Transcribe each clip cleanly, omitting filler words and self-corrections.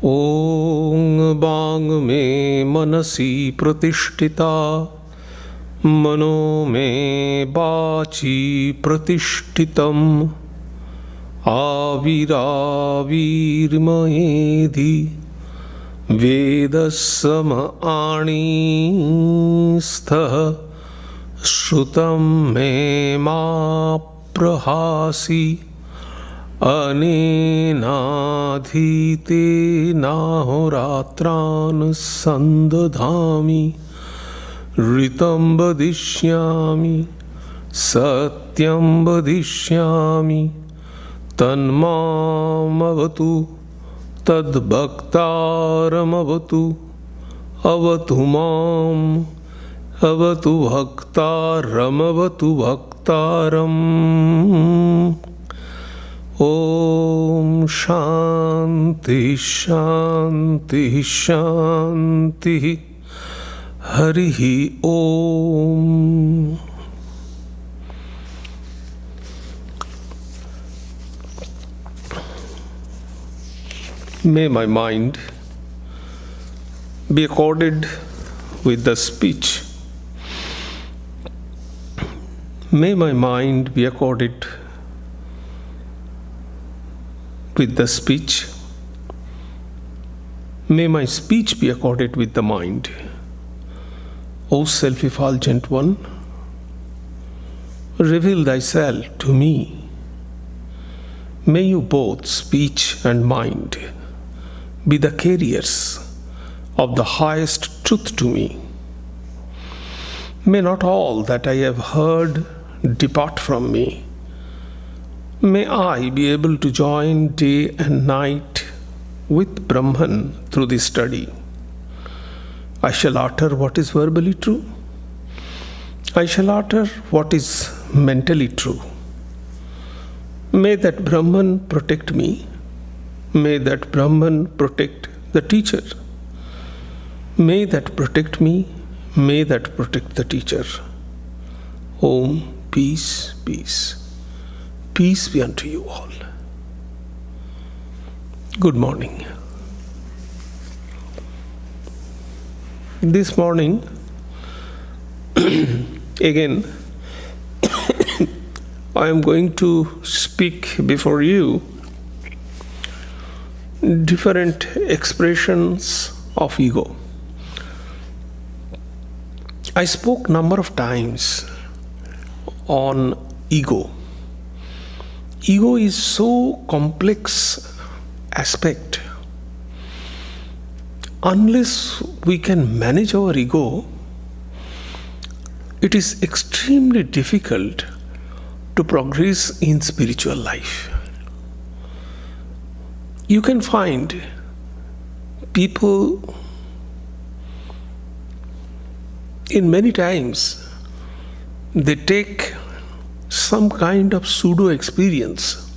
ॐ वाङ् मे मनसि प्रतिष्ठिता मनो मे वाचि प्रतिष्ठितम् आविराविर्मयेधि वेदसमआणिस्थः श्रुतं मे मा प्रहासि अनेनाधीतेनाहोरात्रान् सन्दधामि ऋतं वदिष्यामि सत्यं वदिष्यामि तन्मामवतु तद्भक्तारमवतु अवतु माम् अवतु भक्तारमवतु भक्तारम्। ॐ शान्ति शान्ति शान्तिः। हरिः ॐ। May my mind be accorded with the speech. May my mind be accorded with the speech. May my speech be accorded with the mind. O self-effulgent one, reveal thyself to me. May you both, speech and mind, be the carriers of the highest truth to me. May not all that I have heard depart from me. May I be able to join day and night with Brahman through this study. I shall utter what is verbally true. I shall utter what is mentally true. May that Brahman protect me. May that Brahman protect the teacher. May that protect me. May that protect the teacher. Om, peace, peace. Peace be unto you all. Good morning. This morning, again, I am going to speak before you different expressions of ego. I spoke number of times on ego. Ego is so complex aspect. Unless we can manage our ego, it is extremely difficult to progress in spiritual life. You can find people in many times they take some kind of pseudo experience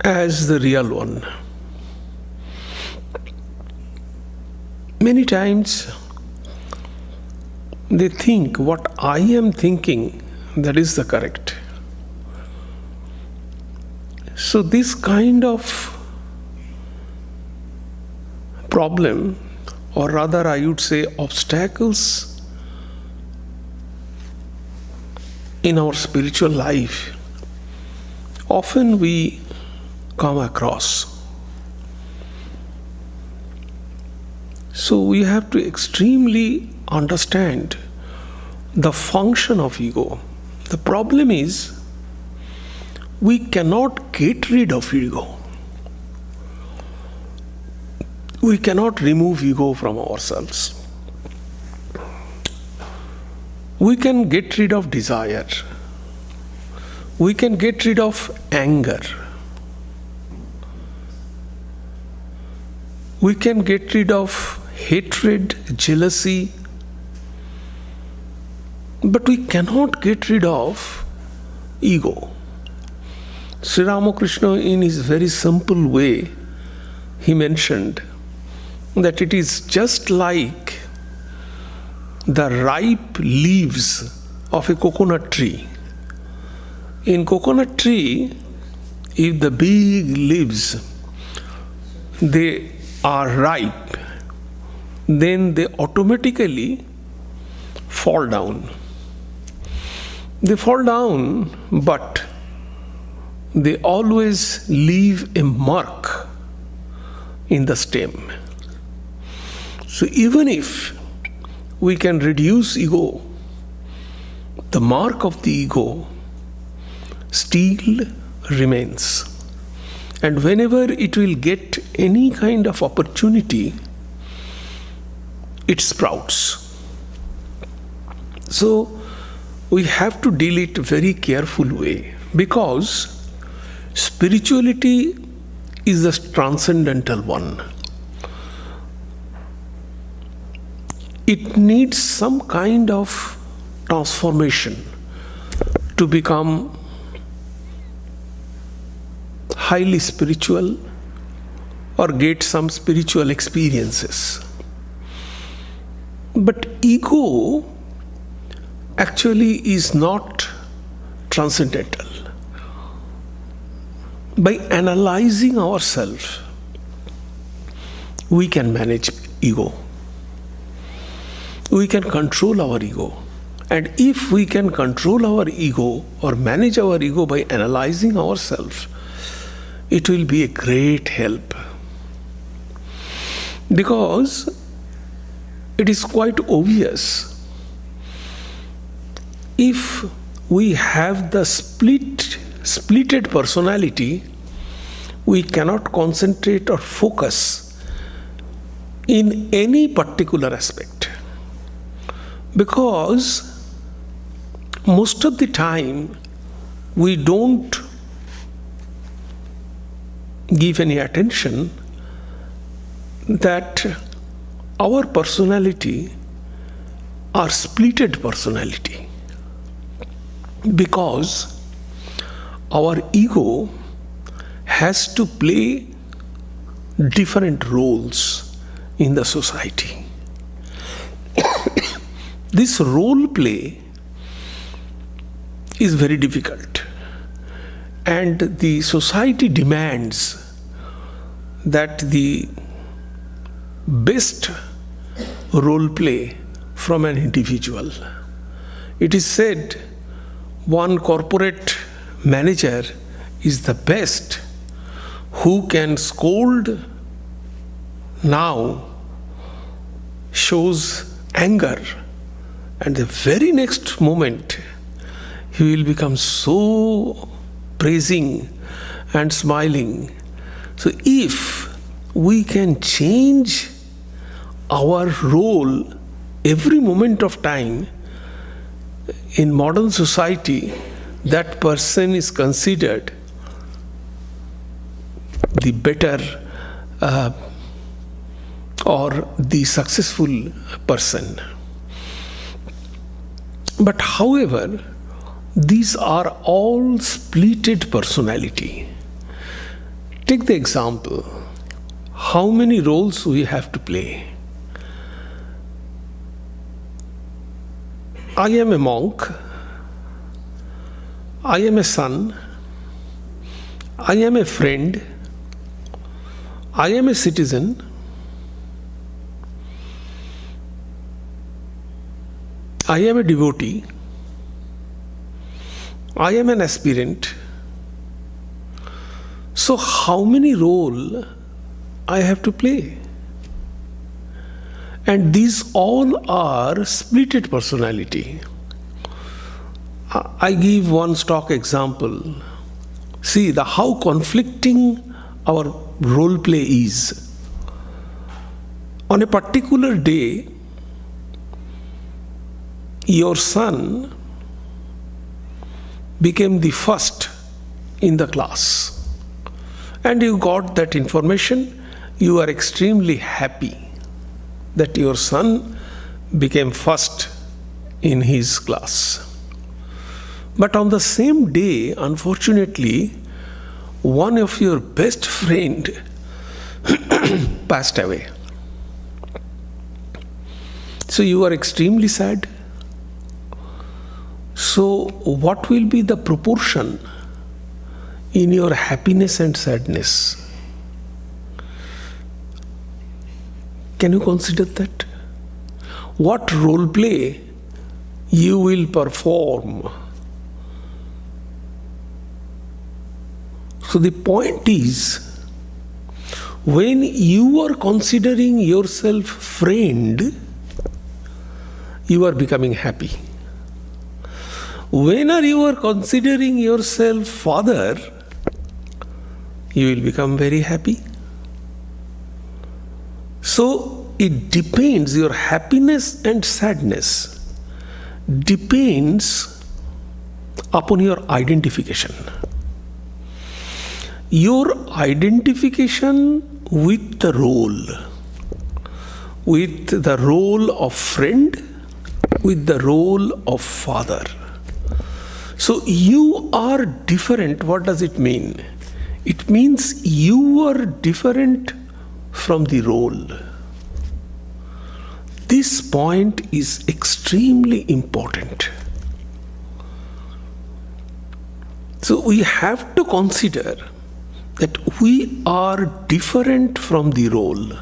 as the real one. Many times they think what I am thinking, that is the correct. So this kind of problem, or rather I would say obstacles in our spiritual life, often we come across. So we have to extremely understand the function of ego. The problem is we cannot get rid of ego. We cannot remove ego from ourselves. We can get rid of desire. We can get rid of anger. We can get rid of hatred, jealousy. But we cannot get rid of ego. Sri Ramakrishna, in his very simple way, he mentioned that it is just like the ripe leaves of a coconut tree. In coconut tree, if the big leaves, they are ripe, then they automatically fall down. They fall down, but they always leave a mark in the stem. So even if we can reduce ego, the mark of the ego still remains. And whenever it will get any kind of opportunity, it sprouts. So we have to deal it very careful way, because spirituality is the transcendental one. It needs some kind of transformation to become highly spiritual or get some spiritual experiences. But ego actually is not transcendental. By analyzing ourselves, we can manage ego. We can control our ego. And if we can control our ego or manage our ego by analyzing ourselves, it will be a great help. Because it is quite obvious, if we have the splitted personality, we cannot concentrate or focus in any particular aspect. Because most of the time we don't give any attention that our personality are splitted personality, because our ego has to play different roles in the society. This role play is very difficult, and the society demands that the best role play from an individual. It is said one corporate manager is the best who can scold now, shows anger, and the very next moment he will become so praising and smiling. So if we can change our role every moment of time, in modern society, that person is considered the better or the successful person. But however, these are all splitted personality. Take the example, how many roles we have to play. I am a monk, I am a son, I am a friend, I am a citizen, I am a devotee, I am an aspirant. So how many roles I have to play? And these all are splitted personality. I give one stock example. See how conflicting our role play is. On a particular day, your son became the first in the class, and you got that information. You are extremely happy that your son became first in his class. But on the same day, unfortunately, one of your best friend passed away. So you are extremely sad. So what will be the proportion in your happiness and sadness. Can you consider that? What role play you will perform? So the point is, when you are considering yourself friend, you are becoming happy. When you are considering yourself father, you will become very happy. So it depends, your happiness and sadness depends upon your identification. Your identification with the role of friend, with the role of father. So you are different. What does it mean? It means you are different from the role. This point is extremely important. So we have to consider that we are different from the role.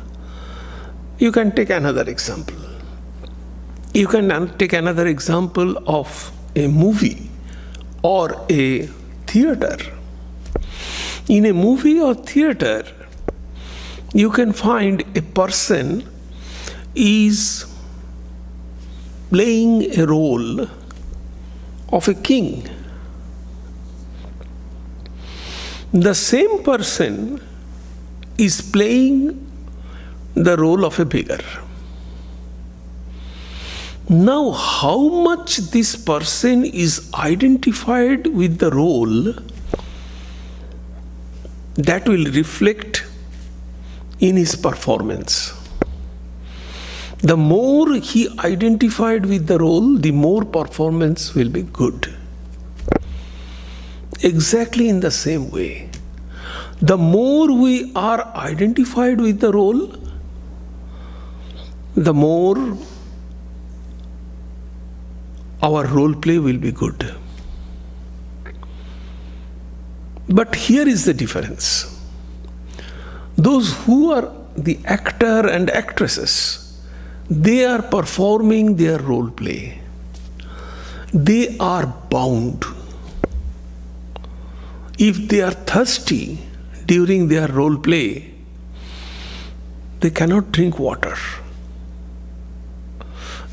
You can take another example. You can take another example of a movie or a theater. In a movie or theater, you can find a person is playing a role of a king. The same person is playing the role of a beggar. Now, how much this person is identified with the role, that will reflect in his performance. The more he identified with the role, the more performance will be good. Exactly in the same way, the more we are identified with the role, the more our role play will be good. But here is the difference. Those who are the actor and actresses, they are performing their role play. They are bound. If they are thirsty during their role play, they cannot drink water.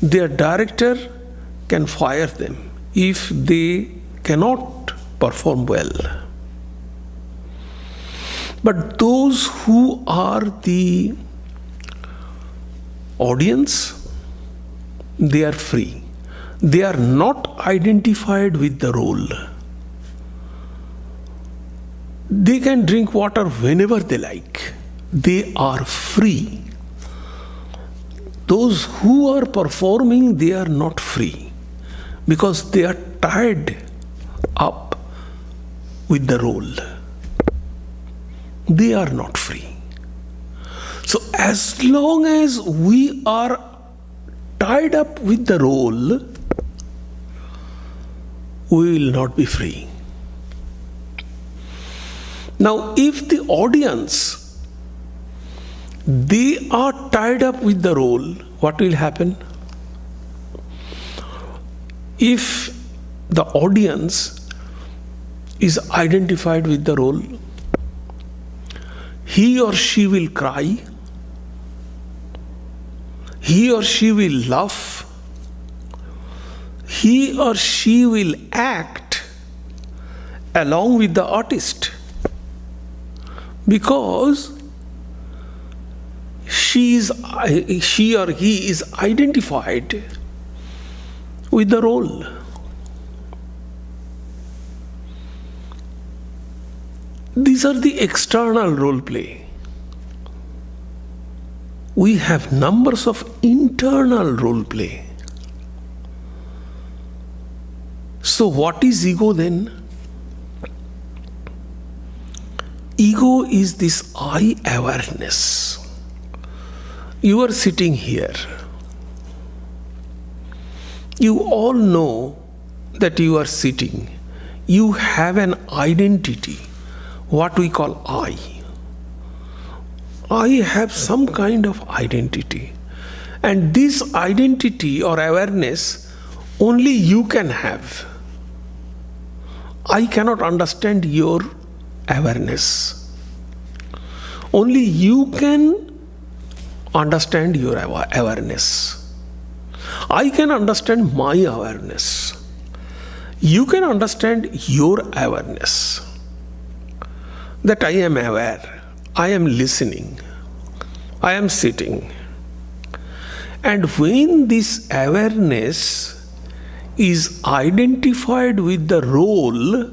Their director can fire them if they cannot perform well. But those who are the audience, they are free. They are not identified with the role. They can drink water whenever they like. They are free. Those who are performing, they are not free because they are tied up with the role. They are not free. So as long as we are tied up with the role, we will not be free. Now, if the audience, they are tied up with the role, what will happen? If the audience is identified with the role, he or she will cry, he or she will laugh, he or she will act along with the artist, because she or he is identified with the role. These are the external role play. We have numbers of internal role play. So what is ego then? Ego is this I awareness. You are sitting here. You all know that you are sitting. You have an identity. what we call I. I have some kind of identity. And this identity or awareness only you can have. I cannot understand your awareness. Only you can understand your awareness. I can understand my awareness. You can understand your awareness. That I am aware, I am listening, I am sitting. And when this awareness is identified with the role,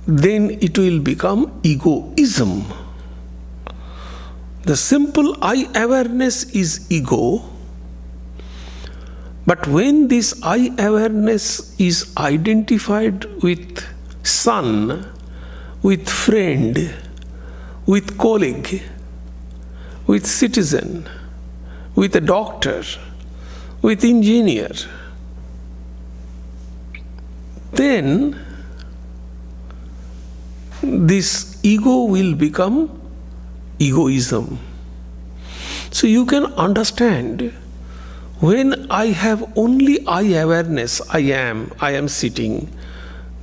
then it will become egoism. The simple I awareness is ego, but when this I awareness is identified with son, with friend, with colleague, with citizen, with a doctor, with engineer, then this ego will become egoism. So you can understand, when I have only I awareness, I am sitting,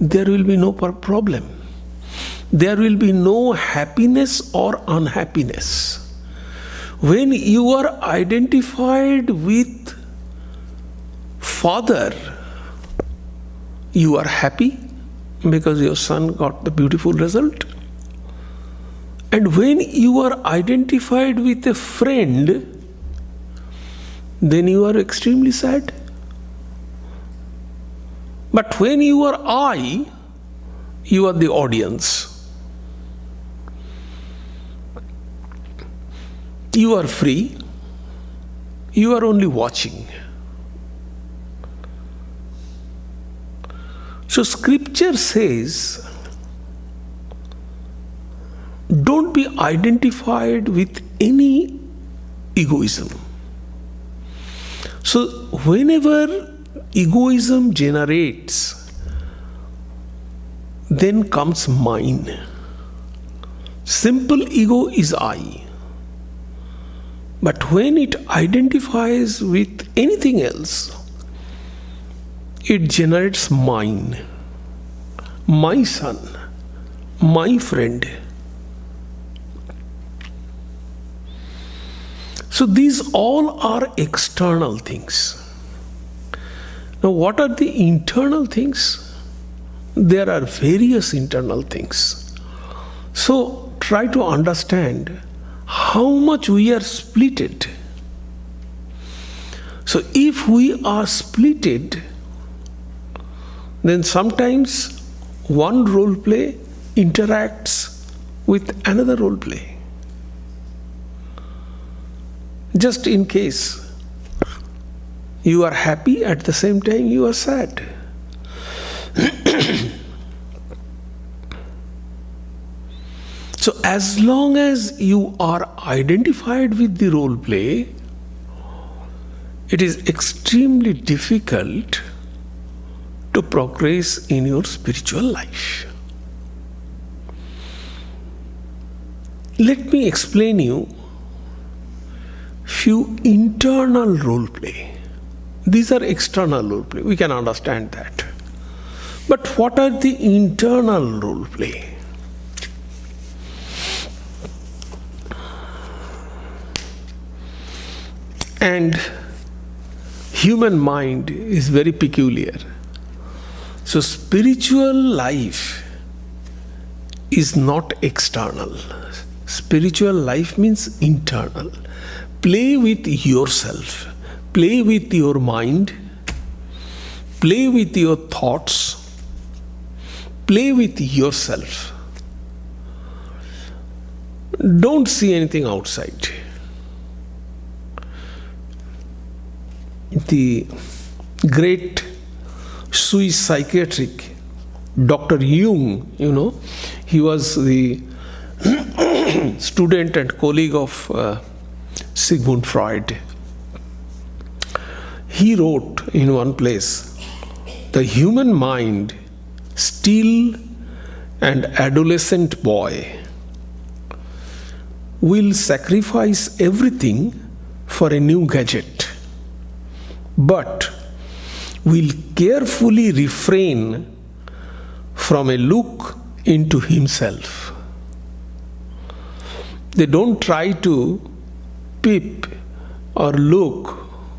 there will be no problem. There will be no happiness or unhappiness. When you are identified with father, you are happy because your son got the beautiful result. And when you are identified with a friend, then you are extremely sad. But when you are I, you are the audience. You are free. You are only watching. So scripture says, don't be identified with any egoism. So whenever egoism generates, then comes mine. Simple ego is I. But when it identifies with anything else, it generates mine, my son, my friend. So these all are external things. Now, what are the internal things? There are various internal things. So try to understand how much we are splitted. So if we are splitted, then sometimes one role play interacts with another role play. Just in case you are happy, at the same time you are sad. So as long as you are identified with the role play, it is extremely difficult to progress in your spiritual life. Let me explain you few internal role play. These are external role play. We can understand that. But what are the internal role play? And human mind is very peculiar. So spiritual life is not external. Spiritual life means internal. Play with yourself. Play with your mind. Play with your thoughts. Play with yourself. Don't see anything outside. The great Swiss psychiatric Dr. Jung, he was the student and colleague of Sigmund Freud. He wrote in one place, the human mind still and adolescent boy will sacrifice everything for a new gadget, but will carefully refrain from a look into himself. They don't try to peep or look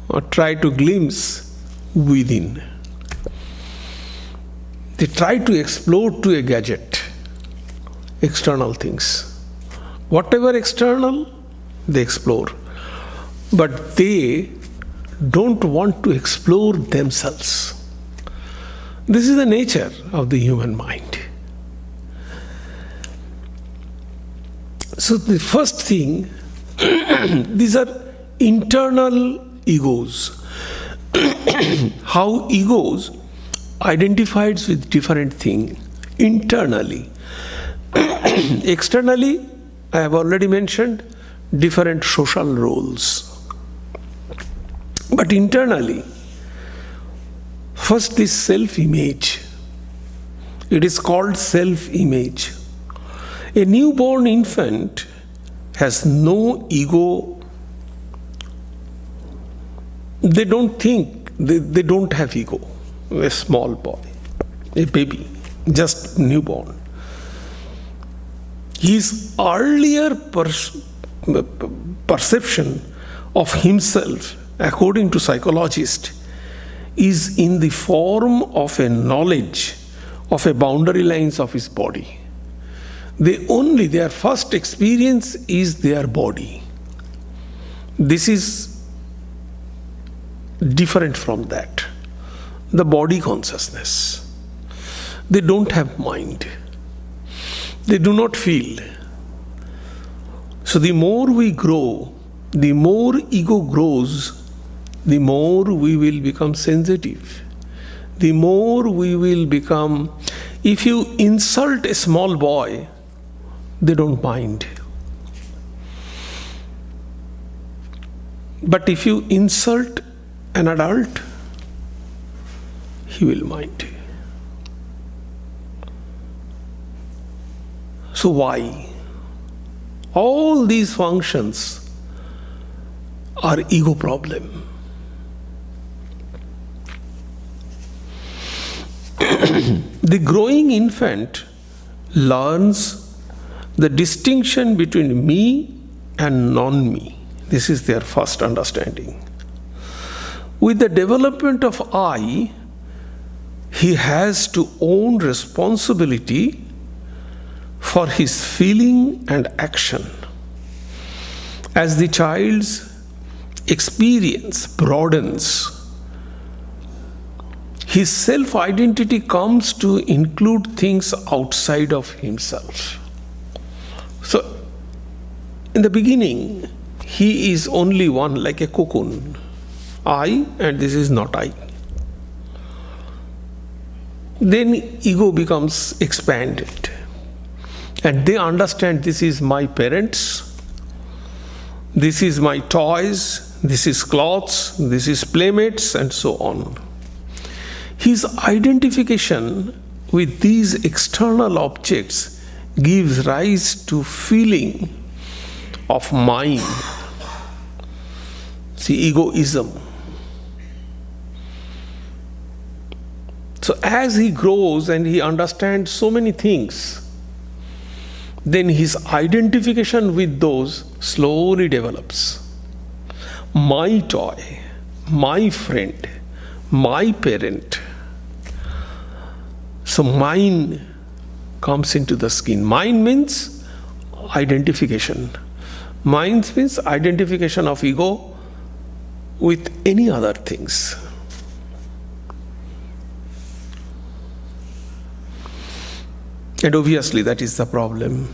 or try to glimpse within. They try to explore to a gadget, external things. Whatever external, they explore. But they don't want to explore themselves. This is the nature of the human mind. So the first thing, these are internal egos. How egos identifies with different things internally. Externally, I have already mentioned different social roles. But internally, first this self-image. It is called self-image. A newborn infant has no ego. They don't think, they don't have ego. A small boy, a baby, just newborn. His earlier perception of himself, according to psychologists, is in the form of a knowledge of a boundary lines of his body. Their first experience is their body. This is different from that. The body consciousness. They don't have mind. They do not feel. So the more we grow, the more ego grows, the more we will become sensitive. The more we will become, if you insult a small boy, they don't mind. But if you insult an adult, he will mind. So why? All these functions are ego problem. The growing infant learns the distinction between me and non-me. This is their first understanding. With the development of I, he has to own responsibility for his feeling and action. As the child's experience broadens, his self-identity comes to include things outside of himself. So, in the beginning, he is only one, like a cocoon. I, and this is not I. Then ego becomes expanded. And they understand this is my parents, this is my toys, this is clothes, this is playmates, and so on. His identification with these external objects gives rise to feeling of mine. See, egoism. So as he grows and he understands so many things, then his identification with those slowly develops. My toy, my friend, my parent. So mine comes into the skin. Mine means identification. Mine means identification of ego with any other things. And obviously that is the problem.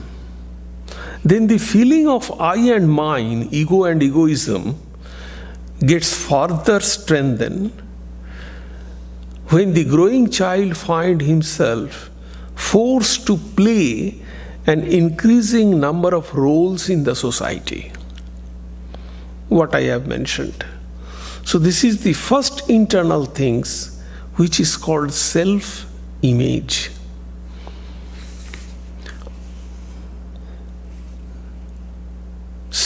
Then the feeling of I and mine, ego and egoism, gets further strengthened when the growing child finds himself forced to play an increasing number of roles in the society. What I have mentioned. So this is the first internal things which is called self-image.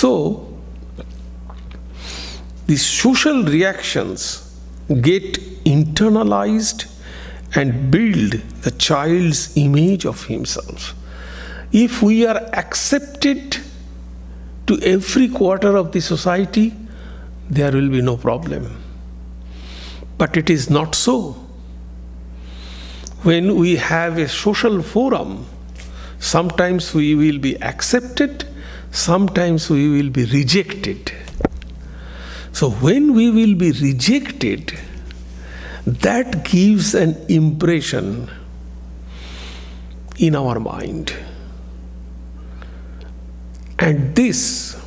So, the social reactions get internalized and build the child's image of himself. If we are accepted to every quarter of the society, there will be no problem. But it is not so. When we have a social forum, sometimes we will be accepted, sometimes we will be rejected. So when we will be rejected, that gives an impression in our mind. And this,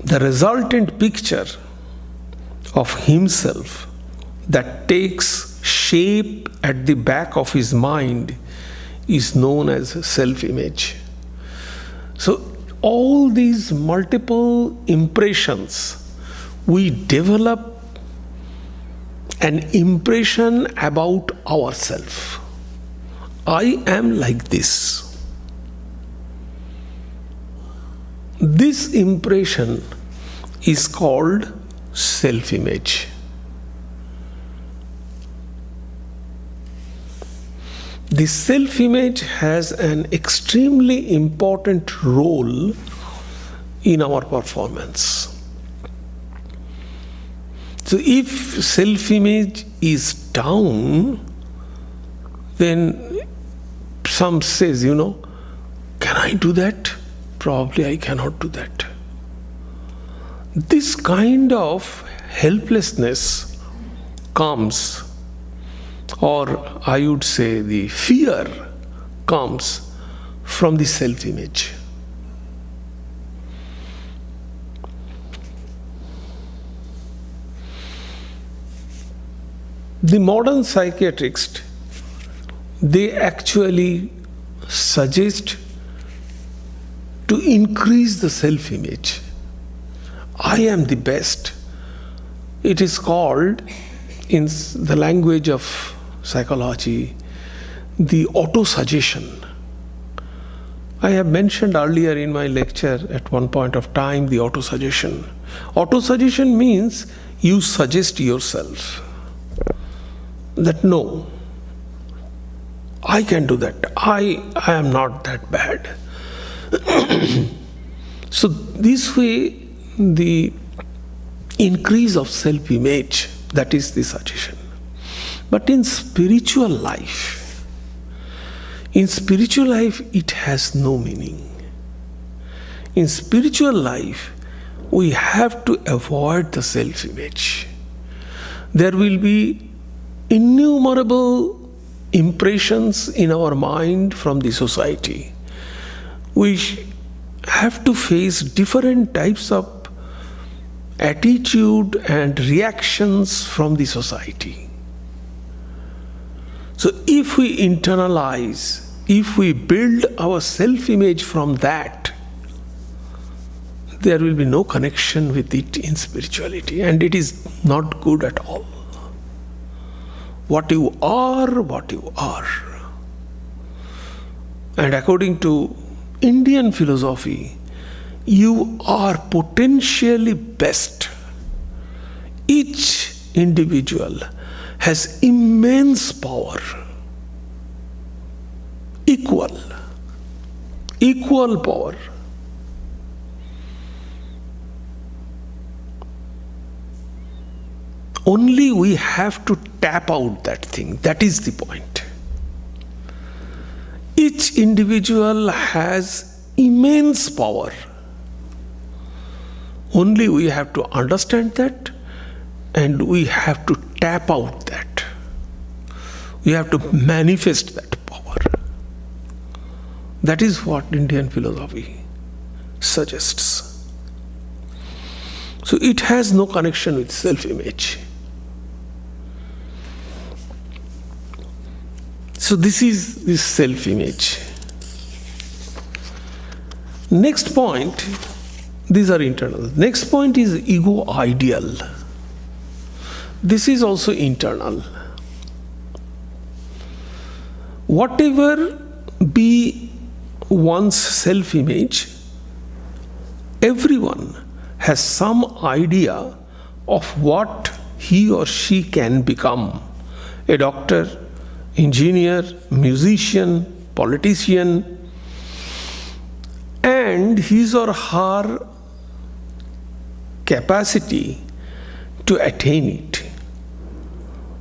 the resultant picture of himself that takes shape at the back of his mind is known as self-image. So all these multiple impressions, we develop an impression about ourselves. I am like this. This impression is called self-image. The self-image has an extremely important role in our performance. So if self-image is down, then some says, can I do that? Probably I cannot do that. This kind of helplessness comes, or I would say the fear comes from the self-image. The modern psychiatrists, they actually suggest to increase the self-image. I am the best. It is called, in the language of psychology, the auto-suggestion. I have mentioned earlier in my lecture at one point of time the auto-suggestion. Auto-suggestion means you suggest yourself that no, I can do that. I am not that bad. So this way, the increase of self-image, that is the suggestion. But in spiritual life, it has no meaning. In spiritual life, we have to avoid the self-image. There will be innumerable impressions in our mind from the society. We have to face different types of attitude and reactions from the society. So if we internalize, if we build our self-image from that, there will be no connection with it in spirituality, and it is not good at all. What you are, what you are. And according to Indian philosophy, you are potentially best. Each individual has immense power, equal power. Only we have to tap out that thing. That is the point. Each individual has immense power. Only we have to understand that, and we have to tap out that. We have to manifest that power. That is what Indian philosophy suggests. So it has no connection with self-image. So this is this self-image. Next point, these are internal. Next point is ego ideal. This is also internal. Whatever be one's self-image, Everyone has some idea of what he or she can become. A doctor, engineer, musician, politician, and his or her capacity to attain it.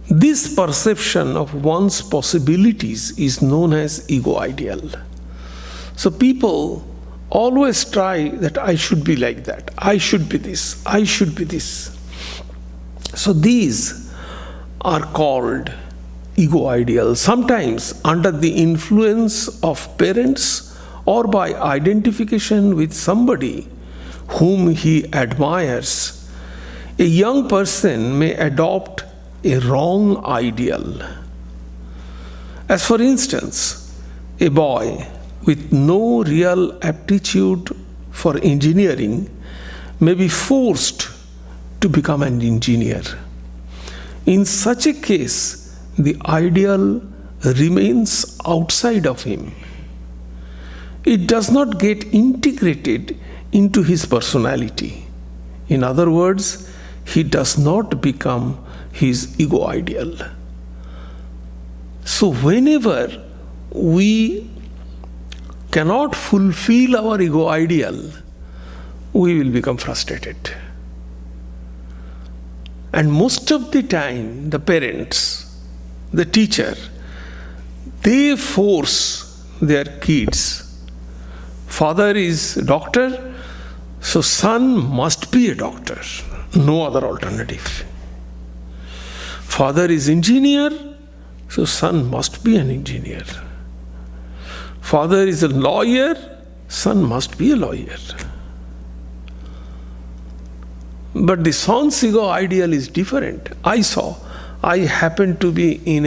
This perception of one's possibilities is known as ego ideal. So people always try that I should be like that, I should be this, I should be this. So these are called ego ideals, sometimes under the influence of parents or by identification with somebody whom he admires. A young person may adopt a wrong ideal. As for instance, a boy with no real aptitude for engineering may be forced to become an engineer. In such a case, the ideal remains outside of him. It does not get integrated into his personality. In other words, he does not become his ego ideal. So whenever we cannot fulfill our ego ideal, we will become frustrated. And most of the time, the parents, the teacher, they force their kids. Father is a doctor, so son must be a doctor. No other alternative. Father is engineer, so son must be an engineer. Father is a lawyer, son must be a lawyer. But the son's ego ideal is different. I happened to be in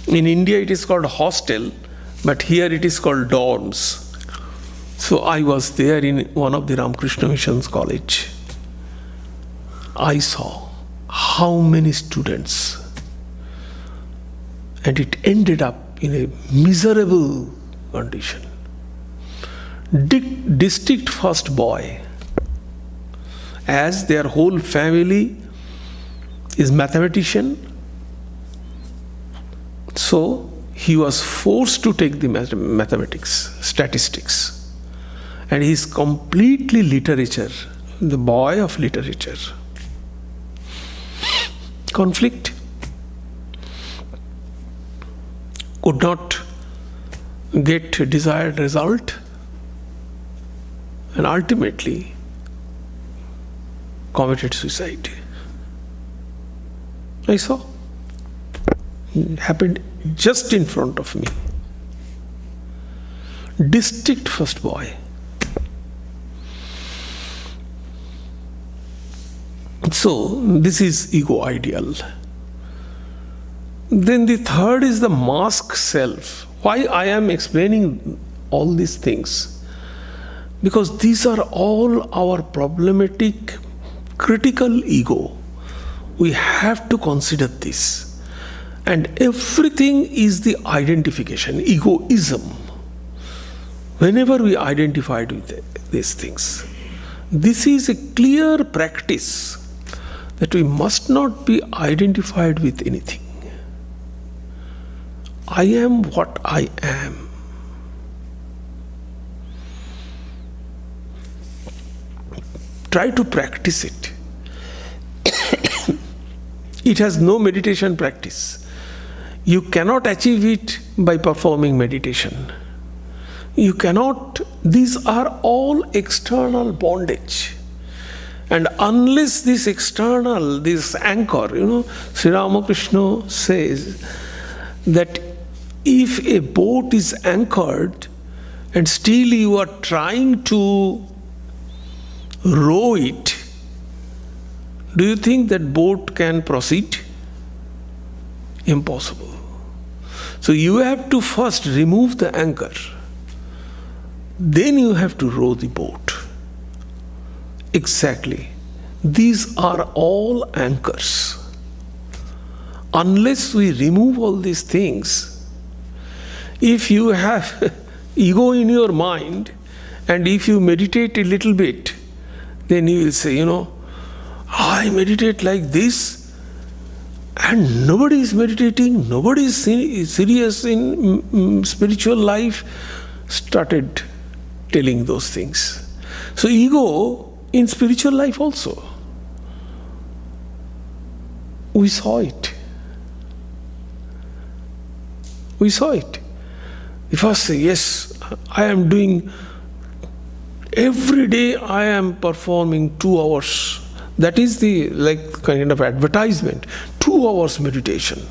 India it is called hostel, but here it is called dorms. So I was there in one of the Ramakrishna Mission's college. I saw how many students, and it ended up in a miserable condition. District first boy, as their whole family is mathematician, so he was forced to take the mathematics, statistics, and he is completely literature, the boy of literature. Conflict, could not get desired result, and ultimately committed suicide. I saw. It happened just in front of me. District first boy. So this is ego ideal. Then the third is the mask self. Why I am explaining all these things? Because these are all our problematic, critical ego. We have to consider this. And everything is the identification, egoism. Whenever we identified with these things, this is a clear practice that we must not be identified with anything. I am what I am. Try to practice it. It has no meditation practice. You cannot achieve it by performing meditation. You cannot, these are all external bondage. And unless this external, this anchor, Sri Ramakrishna says that if a boat is anchored and still you are trying to row it, do you think that boat can proceed? Impossible. So you have to first remove the anchor. Then you have to row the boat. Exactly. These are all anchors. Unless we remove all these things, if you have ego in your mind And if you meditate a little bit, then you will say, I meditate like this, and nobody is meditating, nobody is serious in spiritual life. Started telling those things. So ego in spiritual life also. We saw it. We saw it. The first say, yes, I am doing, every day I am performing 2 hours. That is the kind of advertisement. 2 hours meditation.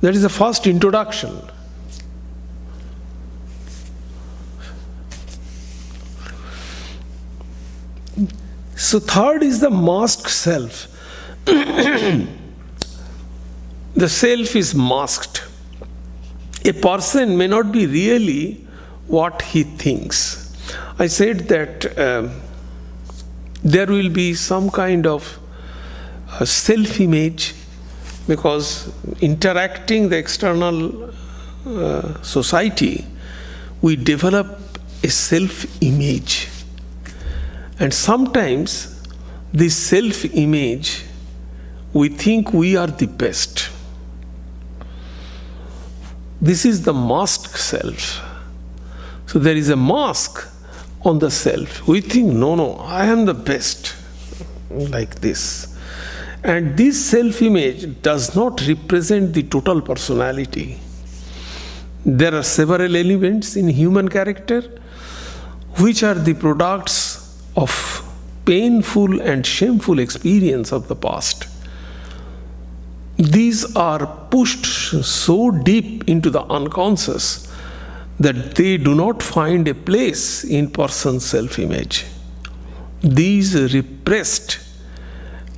That is the first introduction. So third is the masked self. The self is masked. A person may not be really what he thinks. I said that there will be some kind of self-image, because interacting the external society, we develop a self-image. And sometimes this self-image, we think we are the best. This is the masked self. So there is a mask on the self. We think, no, I am the best, like this. And this self-image does not represent the total personality. There are several elements in human character which are the products of painful and shameful experience of the past. These are pushed so deep into the unconscious that they do not find a place in person's self-image. These repressed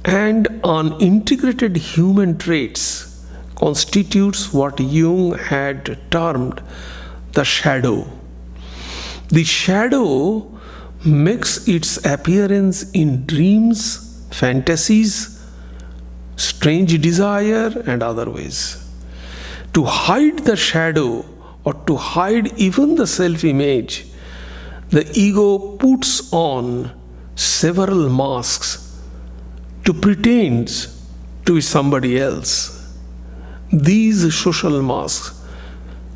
and unintegrated human traits constitutes what Jung had termed the shadow. The shadow makes its appearance in dreams, fantasies, strange desire, and other ways. To hide the shadow, or to hide even the self-image, the ego puts on several masks to pretend to be somebody else. These social masks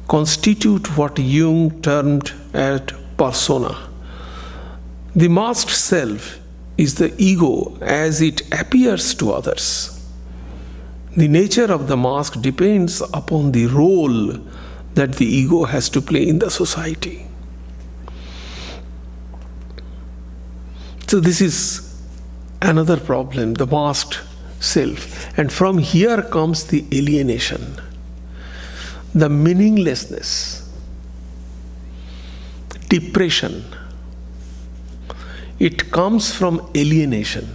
constitute what Jung termed as persona. The masked self is the ego as it appears to others. The nature of the mask depends upon the role that the ego has to play in the society. So this is another problem, the masked self. And from here comes the alienation, the meaninglessness, depression. It comes from alienation.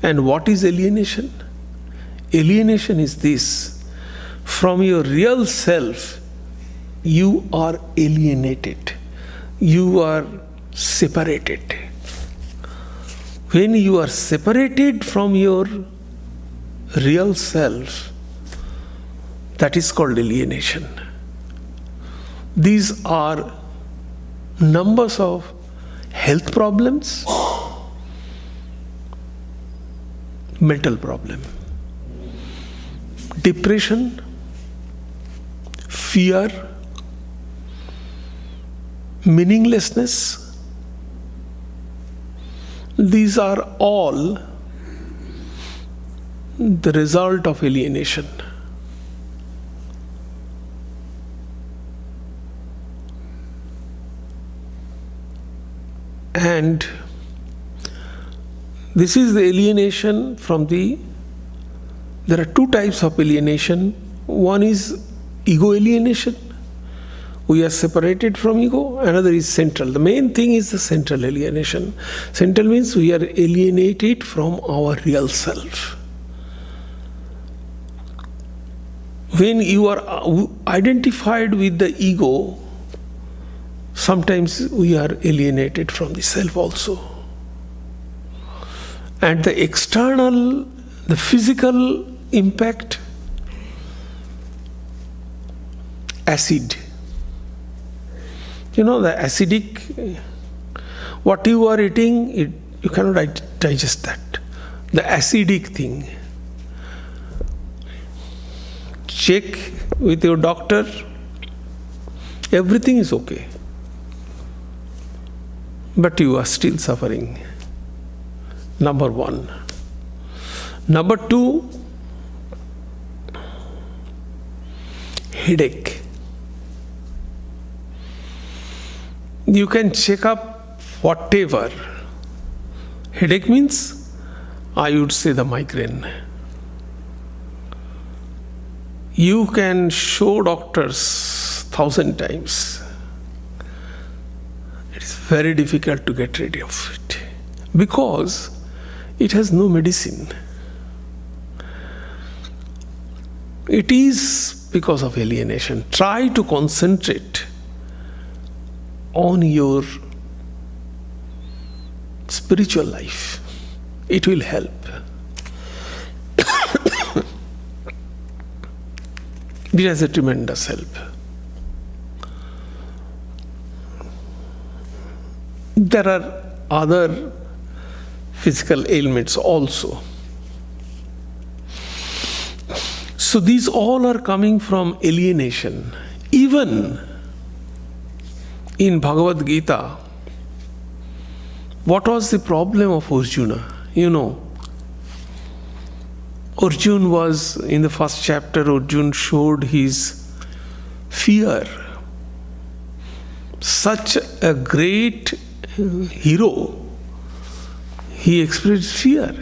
And what is alienation? Alienation is this: from your real self, you are alienated. You are separated. When you are separated from your real self, that is called alienation. These are numbers of health problems, mental problem, depression, fear, meaninglessness. These are all the result of alienation. And this is the alienation from the, there are two types of alienation. One is ego alienation. We are separated from ego. Another is central. The main thing is the central alienation. Central means we are alienated from our real self. When you are identified with the ego, sometimes we are alienated from the self also. And the external, the physical impact, acid. You know, the acidic What you are eating, you cannot digest that. The acidic thing. Check with your doctor. Everything is okay. But you are still suffering. Number one. Number two, headache. You can check up whatever. Headache means, I would say, the migraine. You can show doctors 1,000 times. It is very difficult to get rid of it because it has no medicine. It is because of alienation. Try to concentrate on your spiritual life. It will help. It has a tremendous help. There are other physical ailments also. So these all are coming from alienation. Even in Bhagavad Gita, what was the problem of Arjuna? You know, Arjuna was, in the first chapter, Arjuna showed his fear. Such a great hero, he expressed fear.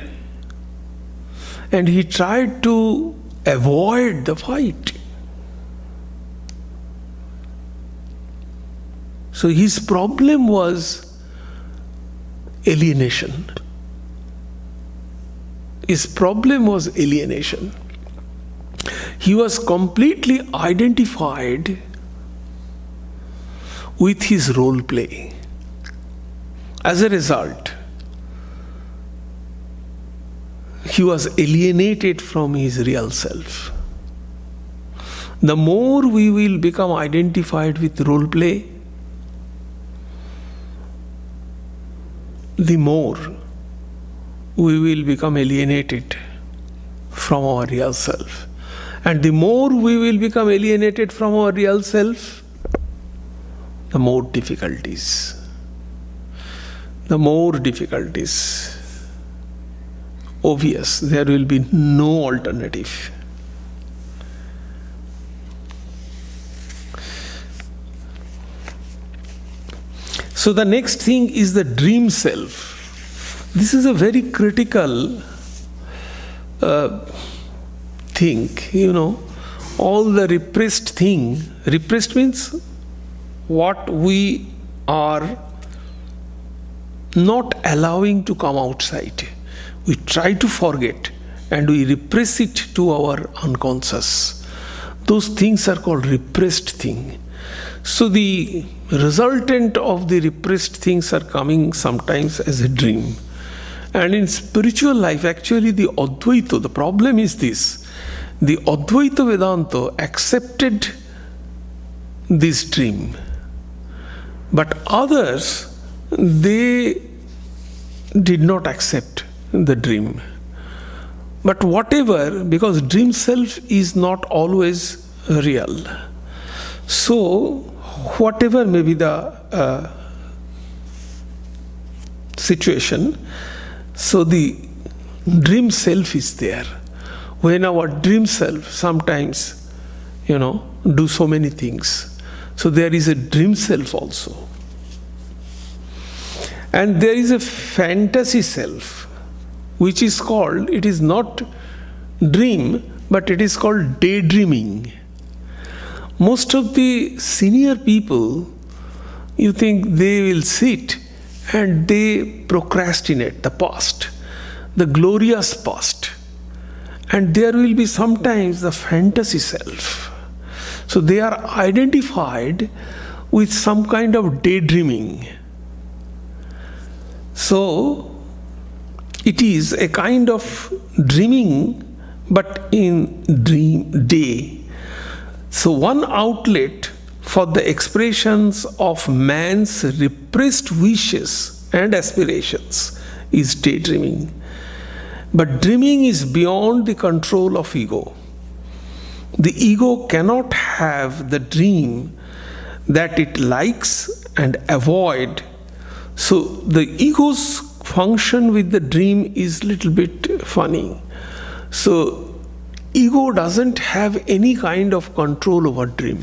And he tried to avoid the fight. So his problem was alienation. His problem was alienation. He was completely identified with his role play. As a result, he was alienated from his real self. The more we will become identified with role play, the more we will become alienated from our real self. And the more we will become alienated from our real self, the more difficulties. Obvious, there will be no alternative. So the next thing is the dream self. This is a very critical thing, you know. All the repressed thing, repressed means what we are not allowing to come outside. We try to forget and we repress it to our unconscious. Those things are called repressed thing. So the resultant of the repressed things are coming sometimes as a dream. And in spiritual life, actually the Advaita, the problem is this. The Advaita Vedanta accepted this dream. But others, they did not accept the dream. But whatever, because dream self is not always real. So, whatever may be the situation, so the dream self is there. When our dream self sometimes, do so many things. So there is a dream self also. And there is a fantasy self, which is called, it is not dream, but it is called daydreaming. Most of the senior people, you think they will sit and they procrastinate the past, the glorious past. And there will be sometimes the fantasy self. So they are identified with some kind of daydreaming. So it is a kind of dreaming, but in dream day. So one outlet for the expressions of man's repressed wishes and aspirations is daydreaming. But dreaming is beyond the control of ego. The ego cannot have the dream that it likes and avoid. So the ego's function with the dream is little bit funny. So ego doesn't have any kind of control over dream.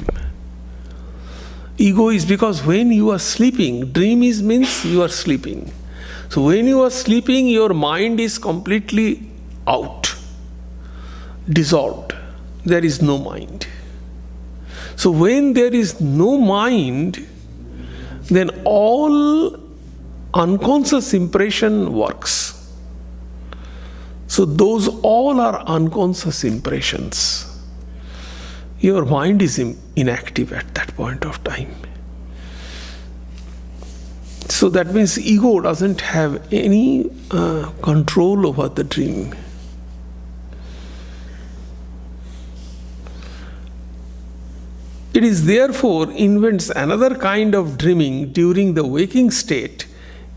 Ego is because when you are sleeping, dream means you are sleeping. So when you are sleeping, your mind is completely out, dissolved. There is no mind. So when there is no mind, then all unconscious impression works. So those all are unconscious impressions. Your mind is inactive at that point of time. So that means ego doesn't have any control over the dream. It is therefore invents another kind of dreaming during the waking state,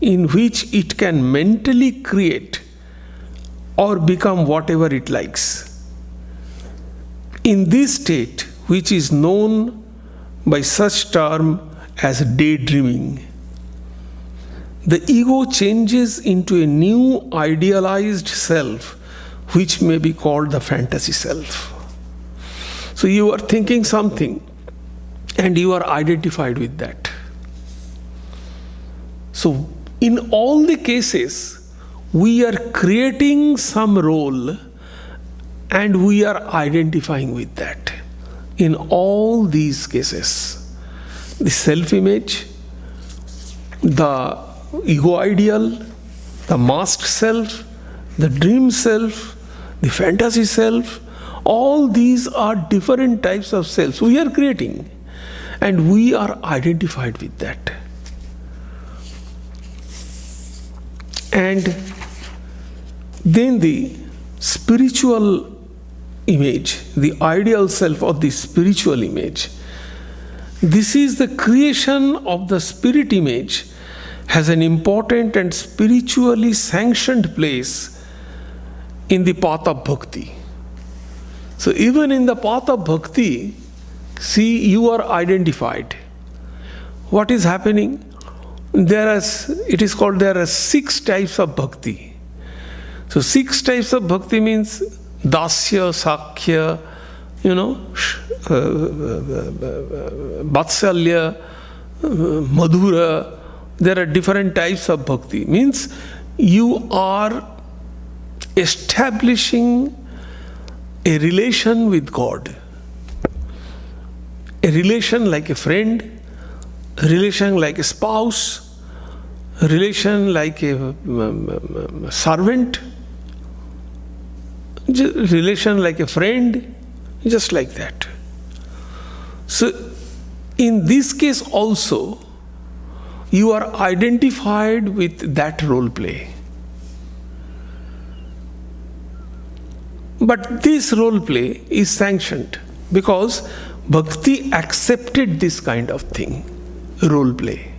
in which it can mentally create or become whatever it likes. In this state, which is known by such term as daydreaming, the ego changes into a new idealized self, which may be called the fantasy self. So you are thinking something and you are identified with that. So in all the cases, we are creating some role and we are identifying with that. In all these cases, the self-image, the ego ideal, the masked self, the dream self, the fantasy self, all these are different types of selves we are creating, and we are identified with that. And then the spiritual image, the ideal self or the spiritual image, this is the creation of the spirit image, has an important and spiritually sanctioned place in the path of bhakti. So even in the path of bhakti, see, you are identified. What is happening? There are 6 types of bhakti. So 6 types of bhakti means dasya, sakhya, vatsalya, madhura. There are different types of bhakti. Means you are establishing a relation with God. A relation like a friend, a relation like a spouse, a relation like a servant, relation like a friend, just like that. So in this case also, you are identified with that role play. But this role play is sanctioned because bhakti accepted this kind of thing, role play.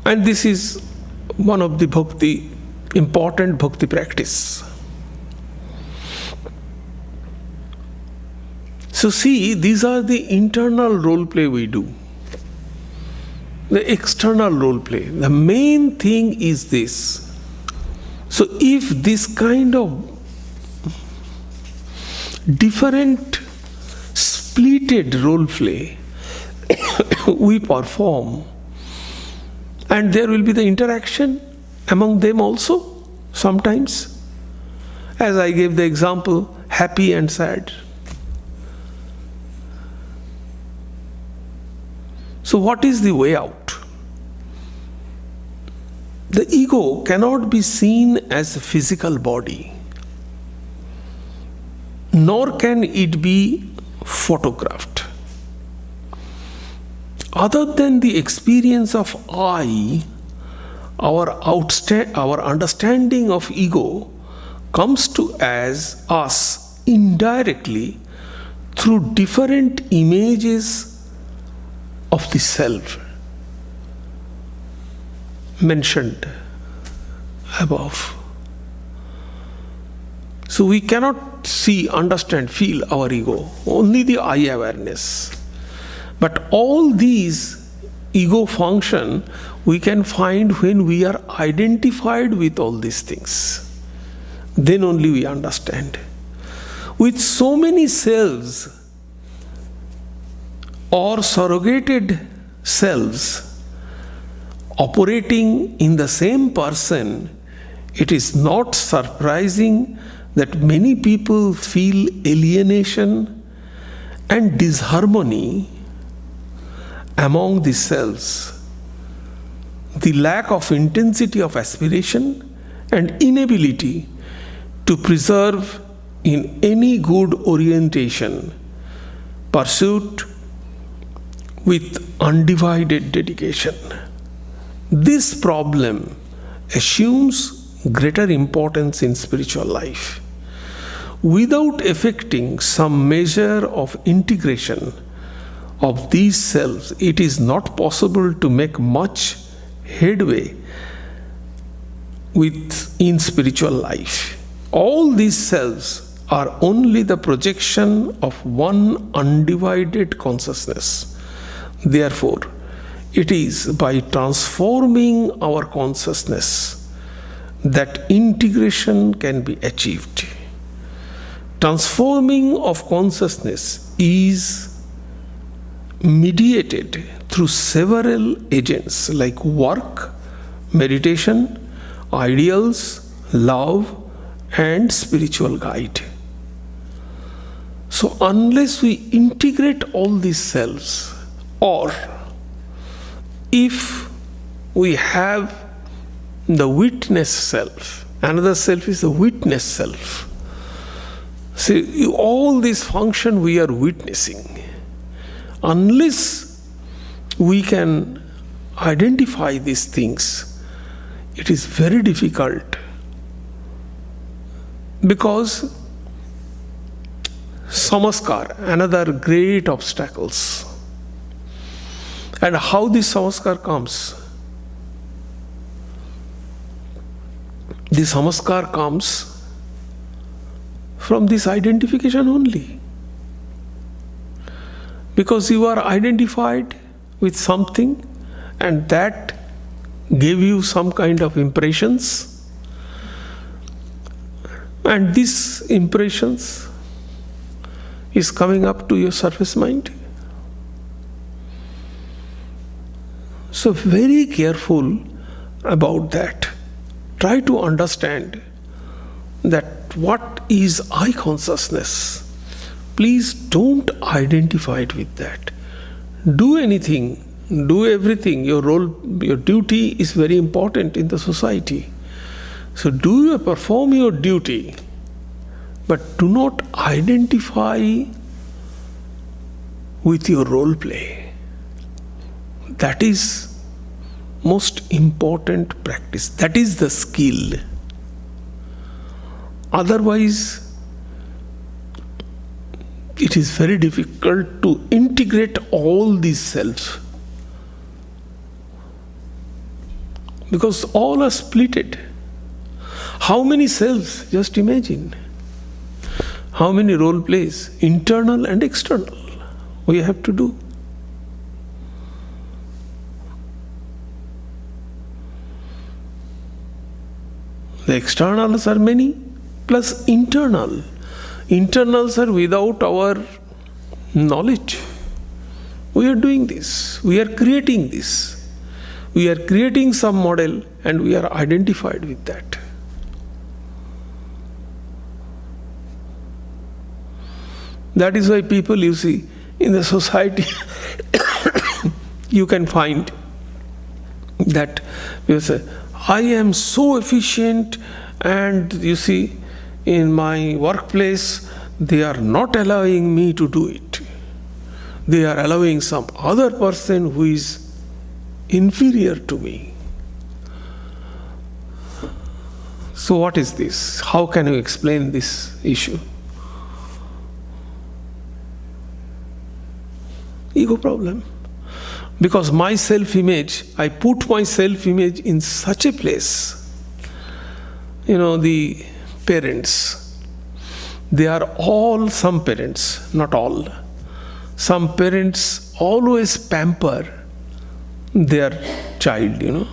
And this is one of the important bhakti practice. So see, these are the internal role play we do. The external role play. The main thing is this. So if this kind of different splitted role play we perform, and there will be the interaction among them also sometimes, as I gave the example, happy and sad. So what is the way out? The ego cannot be seen as a physical body, nor can it be photographed. Other than the experience of I, our understanding of ego comes to us indirectly through different images of the self, mentioned above. So we cannot see, understand, feel our ego, only the I awareness. But all these ego function we can find when we are identified with all these things. Then only we understand. With so many selves or surrogated selves operating in the same person, it is not surprising that many people feel alienation and disharmony among these selves. The lack of intensity of aspiration and inability to preserve in any good orientation pursuit with undivided dedication. This problem assumes greater importance in spiritual life. Without effecting some measure of integration of these selves, it is not possible to make much headway in spiritual life. All these selves are only the projection of one undivided consciousness. Therefore, it is by transforming our consciousness that integration can be achieved. Transforming of consciousness is mediated through several agents like work, meditation, ideals, love, and spiritual guide. So unless we integrate all these selves, or if we have the witness self, another self is the witness self. See, all this function we are witnessing. Unless we can identify these things, it is very difficult, because samaskar, another great obstacles. And how this samaskar comes? This samaskar comes from this identification only. Because you are identified with something and that gave you some kind of impressions, and these impressions is coming up to your surface mind. So very careful about that. Try to understand that what is I consciousness. Please don't identify it with that. Do anything, do everything. Your role, your duty is very important in the society. So perform your duty, but do not identify with your role play. That is most important practice. That is the skill. Otherwise, it is very difficult to integrate all these selves, because all are splitted. How many selves? Just imagine. How many role plays, internal and external, we have to do. The externals are many, plus internal. Internals are without our knowledge. We are doing this. We are creating this. We are creating some model and we are identified with that. That is why people, you see, in the society, you can find that you say, I am so efficient, and you see, in my workplace, they are not allowing me to do it. They are allowing some other person who is inferior to me. So what is this? How can you explain this issue? Ego problem. Because my self-image, I put my self-image in such a place. The parents, they are all, some parents, not all, some parents always pamper their child,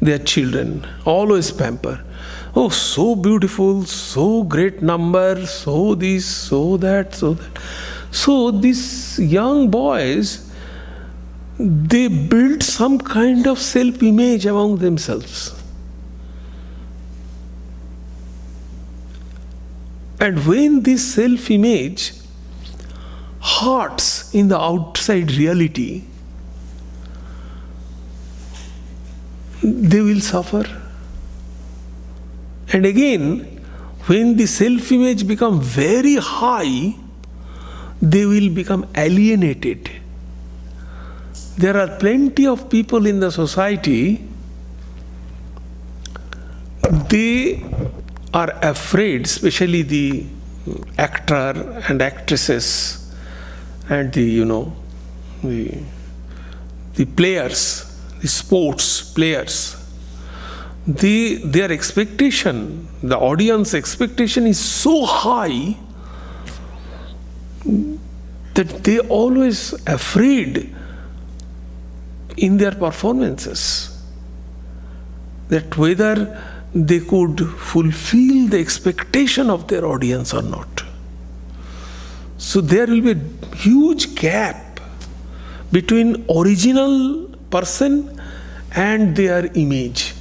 their children, always pamper. Oh, so beautiful, so great number, so this, so that, so that. So these young boys, they build some kind of self-image among themselves. And when this self-image hurts in the outside reality, they will suffer. And again, when the self-image becomes very high, they will become alienated. There are plenty of people in the society, they are afraid, especially the actor and actresses and the players, the sports players. Their expectation, the audience expectation is so high that they always afraid in their performances that whether they could fulfill the expectation of their audience or not. So there will be a huge gap between original person and their image,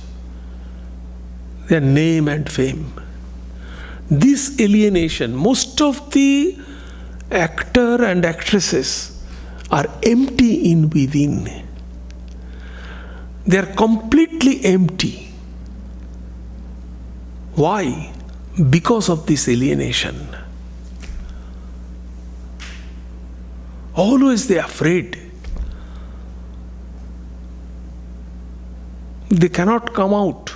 their name and fame. This alienation, most of the actor and actresses are empty in within. They are completely empty. Why? Because of this alienation. Always they are afraid. They cannot come out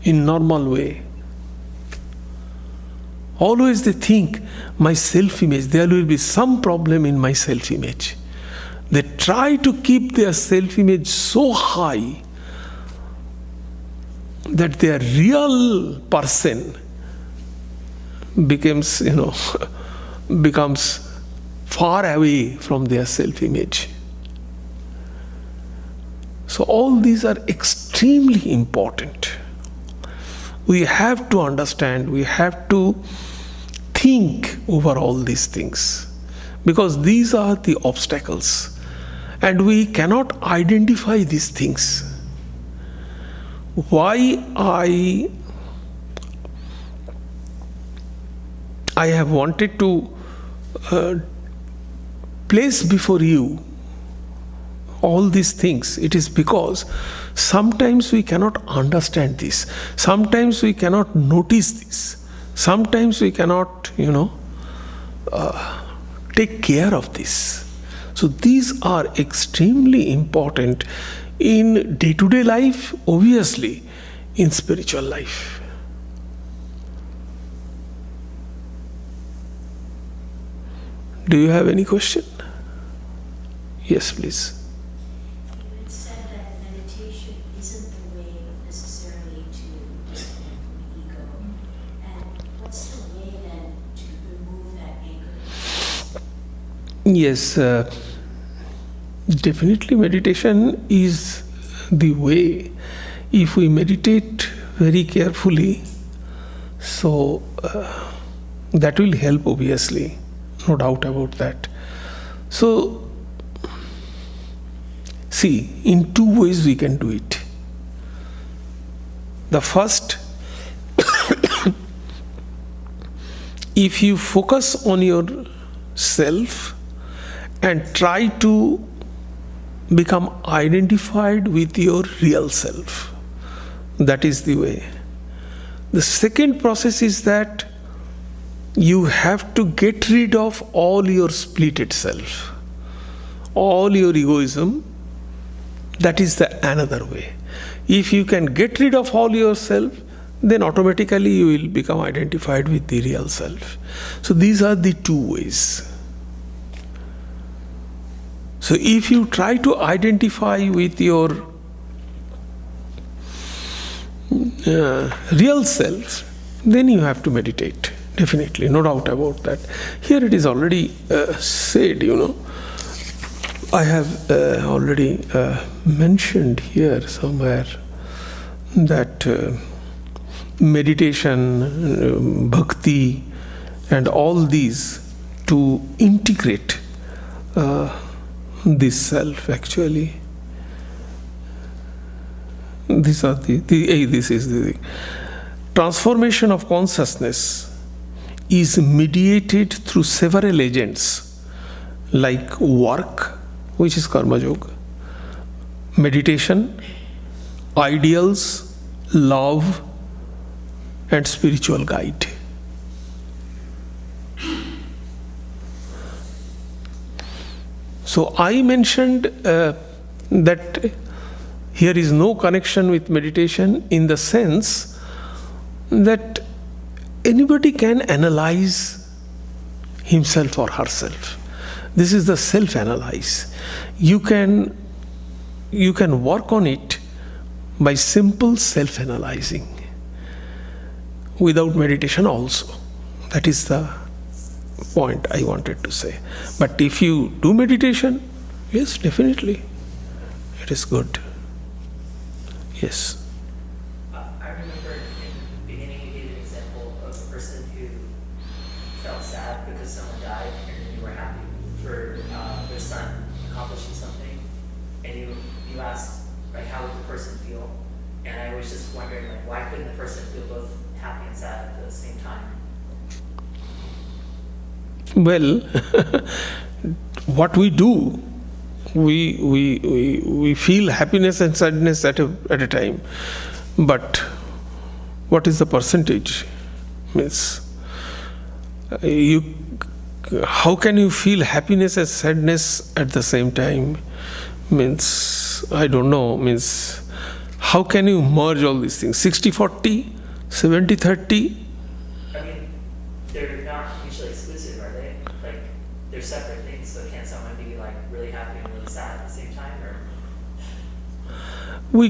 in normal way. Always they think, my self-image, there will be some problem in my self-image. They try to keep their self-image so high that their real person becomes far away from their self-image. So all these are extremely important. We have to understand, we have to think over all these things, because these are the obstacles and we cannot identify these things. Why I have wanted to place before you all these things, it is because sometimes we cannot understand this, sometimes we cannot notice this, sometimes we cannot take care of this. So these are extremely important in day-to-day life, obviously in spiritual life. Do you have any question? Yes, please. You said that meditation isn't the way necessarily to disconnect from the ego. And what's the way then to remove that anger? Yes, definitely meditation is the way. If we meditate very carefully, so that will help, obviously, no doubt about that. So see, in two ways we can do it. The first, if you focus on yourself and try to become identified with your real self, that is the way. The second process is that you have to get rid of all your splitted self, all your egoism. That is the another way. If you can get rid of all yourself, then automatically you will become identified with the real self. So these are the two ways. So if you try to identify with your real self, then you have to meditate. Definitely, no doubt about that. Here it is already said, I have already mentioned here somewhere that meditation, bhakti, and all these to integrate this self actually. This is the transformation of consciousness is mediated through several agents like work, which is karma yoga, meditation, ideals, love, and spiritual guide. So I mentioned that here is no connection with meditation in the sense that anybody can analyze himself or herself. This is the self-analyze. You can work on it by simple self-analyzing without meditation also. That is the point I wanted to say. But if you do meditation, yes, definitely, it is good. Yes. I remember in the beginning you gave an example of a person who felt sad because someone died, and then you were happy for their son accomplishing something, and you asked how would the person feel, and I was just wondering why couldn't the person feel both happy and sad at the same time? Well, what we do, we feel happiness and sadness at a time, but what is the percentage? Means how can you feel happiness and sadness at the same time? Means I don't know. Means how can you merge all these things? 60-40, 70-30. I mean, they're not mutually exclusive, are they? They're separate things. So can someone be really happy and really sad at the same time, or? We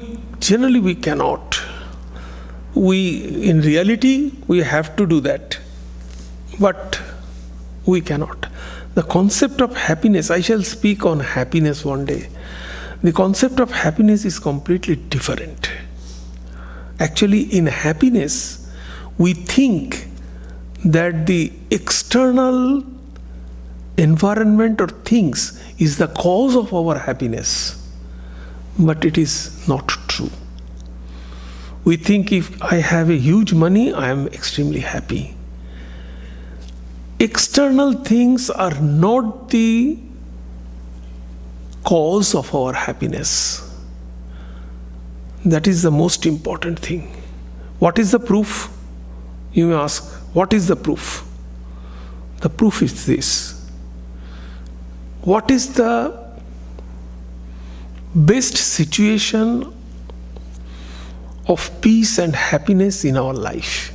cannot. In reality, we have to do that, but we cannot. The concept of happiness, I shall speak on happiness one day. The concept of happiness is completely different. Actually, in happiness, we think that the external environment or things is the cause of our happiness. But it is not true. We think if I have a huge money, I am extremely happy. External things are not the cause of our happiness. That is the most important thing. What is the proof? You may ask, what is the proof? The proof is this. What is the best situation of peace and happiness in our life?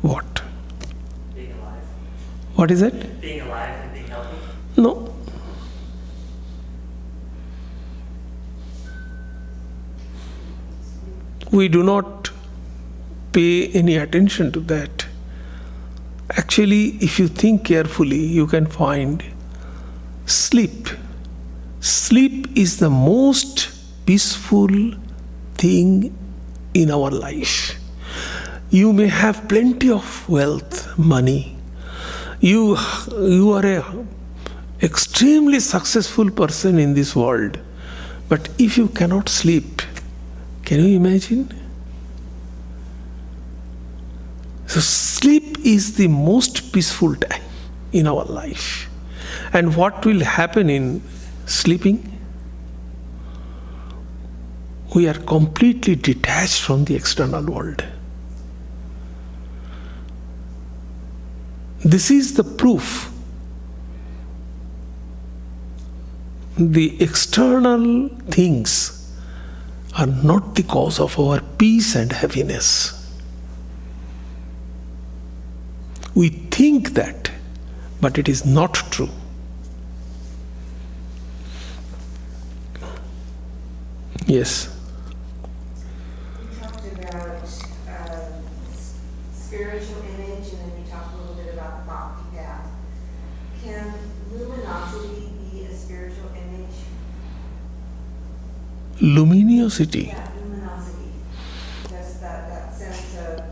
What? Being alive. What is it? Being alive and being healthy. No. We do not pay any attention to that. Actually, if you think carefully, you can find sleep. Sleep is the most peaceful thing in our life. You may have plenty of wealth, money. You are a extremely successful person in this world. But if you cannot sleep, can you imagine? So sleep is the most peaceful time in our life. And what will happen in sleeping? We are completely detached from the external world. This is the proof. The external things are not the cause of our peace and happiness. We think that, but it is not true. Yes. You talked about spiritual image, and then you talked a little bit about the bhakti path. Can luminosity be a spiritual image? Luminosity. Yeah, luminosity. Just that sense of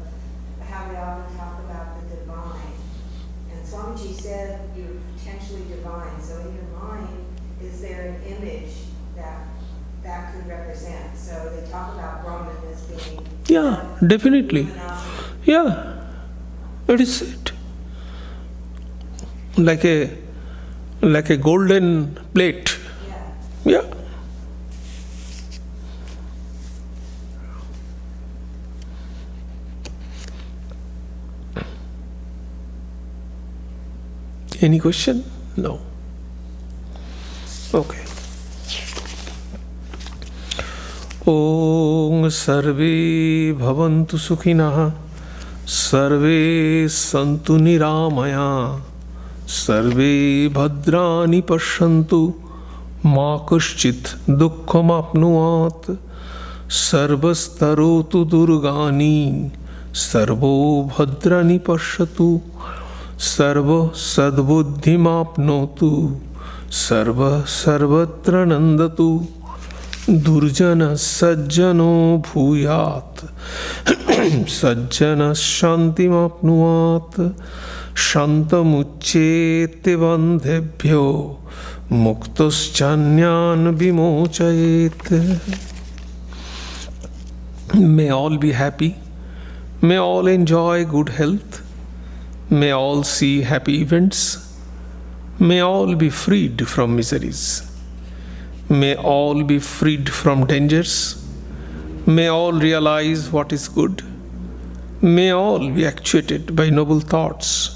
how we often talk about the divine. And Swamiji said you're potentially divine. So in your mind, is there an image that could represent? So they talk about Brahman as being Yeah, definitely. luminosity. Yeah, it is it. Like a golden plate. Yeah. Yeah. Any question? No. Okay. Om Sarve Bhavantu Sukhinah Sarve Santu Niramaya Sarve Bhadrani Pashyantu Ma Kaschit Dukkham Apnuat Sarvastarotu Durgani Sarvo Bhadrani Pashyatu Sarva Sadbuddhimapnotu Sarva Sarvatra Nandatu Durjana Sajjano Bhuyat Sajjana Shantimapnuat Shantamucchete Bandhebhyo Muktaschanyan Vimochayet. May all be happy. May all enjoy good health. May all see happy events. May all be freed from miseries. May all be freed from dangers. May all realize what is good. May all be actuated by noble thoughts.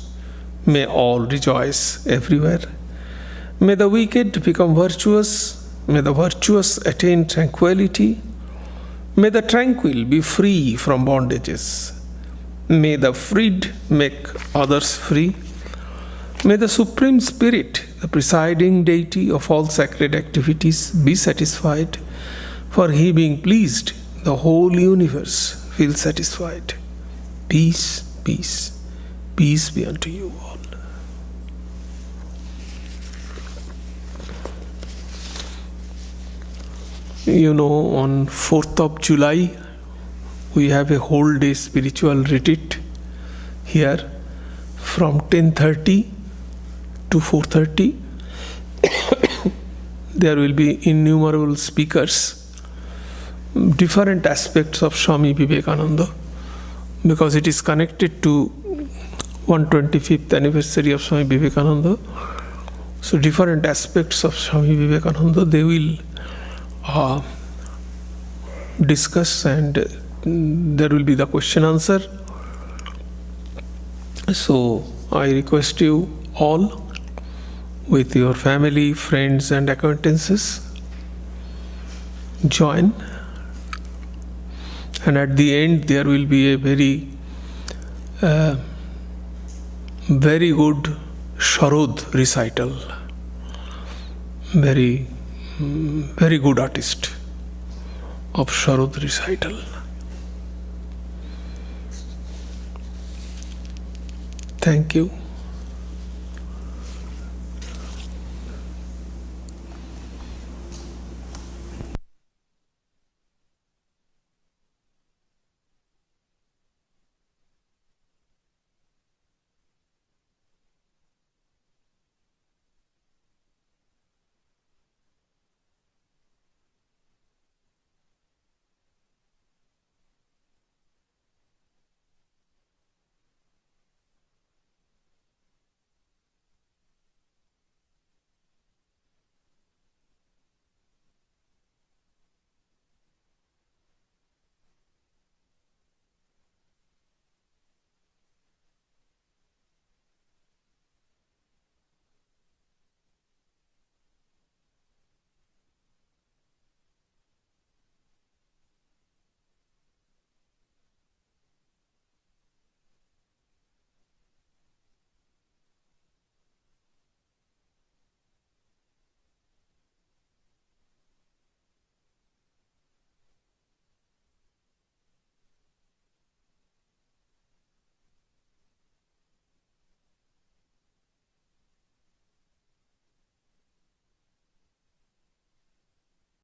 May all rejoice everywhere. May the wicked become virtuous. May the virtuous attain tranquility. May the tranquil be free from bondages. May the freed make others free. May the Supreme Spirit, the presiding deity of all sacred activities, be satisfied. For He being pleased, the whole universe feels satisfied. Peace, peace, peace be unto you all. You know, on 4th of July, we have a whole day spiritual retreat here from 10:30 to 4:30. There will be innumerable speakers, different aspects of Swami Vivekananda, because it is connected to 125th anniversary of Swami Vivekananda. So different aspects of Swami Vivekananda they will discuss, and there will be the question answer. So I request you all, with your family, friends and acquaintances, join. And at the end there will be a very good Sharod recital. Very good artist of Sharod recital. Thank you.